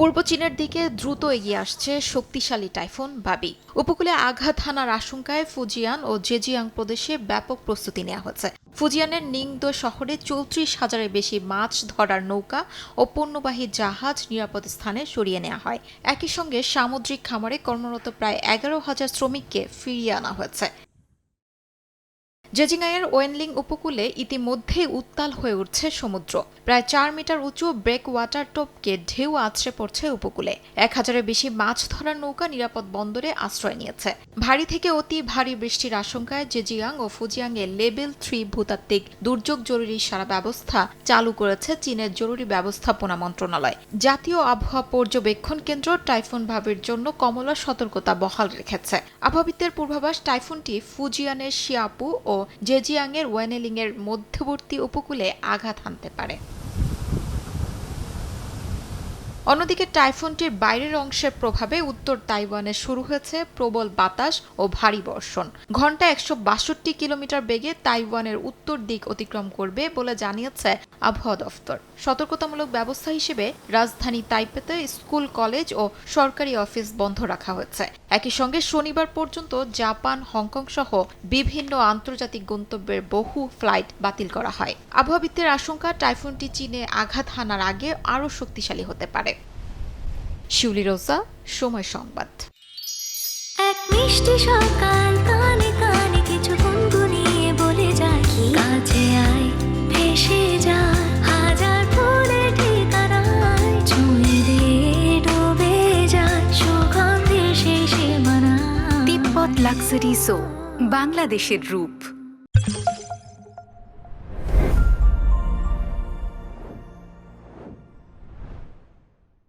পূর্ব চীনের দিকে দ্রুত এগিয়ে আসছে শক্তিশালী টাইফুন বাবি। উপকূলে আঘাত হানার আশঙ্কায় ফুজিয়ান ও জেজিয়াং প্রদেশে ব্যাপক প্রস্তুতি নেওয়া হচ্ছে। ফুজিয়ানের নিংদো শহরে ৩৪,০০০-এর বেশি মাছ ধরার নৌকা ও পণ্যবাহী জাহাজ নিরাপদ স্থানে সরিয়ে নেওয়া হয়। একই সঙ্গে সামুদ্রিক খামারে কর্মরত প্রায় ১১,০০০ শ্রমিককে ফিরিয়ে আনা হয়েছে। জেজিংয়ের ওয়েনলিং উপকূলে ইতিমধ্যেই উত্তাল হয়ে উঠছে সমুদ্র। প্রায় ৪ মিটার উঁচু ব্রেক ওয়াটার টোপকে ঢেউ আছড়ে পড়ছে উপকূলে। ১,০০০-এর বেশি মাছ ধরার নৌকা নিরাপদ বন্দরে আশ্রয় নিয়েছে। ভারী থেকে অতি ভারী বৃষ্টির আশঙ্কায় জেজিয়াং ও ফুজিয়াংয়ে লেভেল ৩ ভূতাত্ত্বিক দুর্যোগ জরুরি সারা ব্যবস্থা চালু করেছে চীনের জরুরি ব্যবস্থাপনা মন্ত্রণালয়। জাতীয় আবহাওয়া পর্যবেক্ষণ কেন্দ্র টাইফুন ভাবির জন্য কমলা সতর্কতা বহাল রেখেছে। আবহাওয়াবিদদের পূর্বাভাস, টাইফুনটি ফুজিয়ানের শিয়াপু ও জেজিয়াংয়ের ওয়েনেলিংয়ের মধ্যবর্তী উপকূলে আঘাত হানতে পারে। অন্যদিকে টাইফুনটির বাইরের অংশের প্রভাবে উত্তর তাইওয়ানে শুরু হয়েছে প্রবল বাতাস ও ভারী বর্ষণ। ঘণ্টায় ১৬২ কিলোমিটার বেগে তাইওয়ানের উত্তর দিক অতিক্রম করবে বলে জানিয়েছে আবহাওয়া দফতর। সতর্কতামূলক ব্যবস্থা হিসেবে রাজধানী তাইপেতে স্কুল, কলেজ ও সরকারি অফিস বন্ধ রাখা হয়েছে। একই সঙ্গে শনিবার পর্যন্ত জাপান, হংকং সহ বিভিন্ন আন্তর্জাতিক গন্তব্যের বহু ফ্লাইট বাতিল করা হয়। আবহাওয়াবিদদের আশঙ্কা, টাইফুনটি চীনে আঘাত হানার আগে আরও শক্তিশালী হতে পারে। শিউলি রোজা, সময় সংবাদ। এক মিষ্টি সকাল, কানে কানে কিছু গুনগুনিয়ে বলে যায়, কাছে আয়, ভেসে যায় হাজার ফুলের ঠিকানায়, ছুঁয়ে দিয়ে ডুবে যায় সুগন্ধে সেই সীমানা। তিব্বত লাক্সারি সো, বাংলাদেশের রূপ।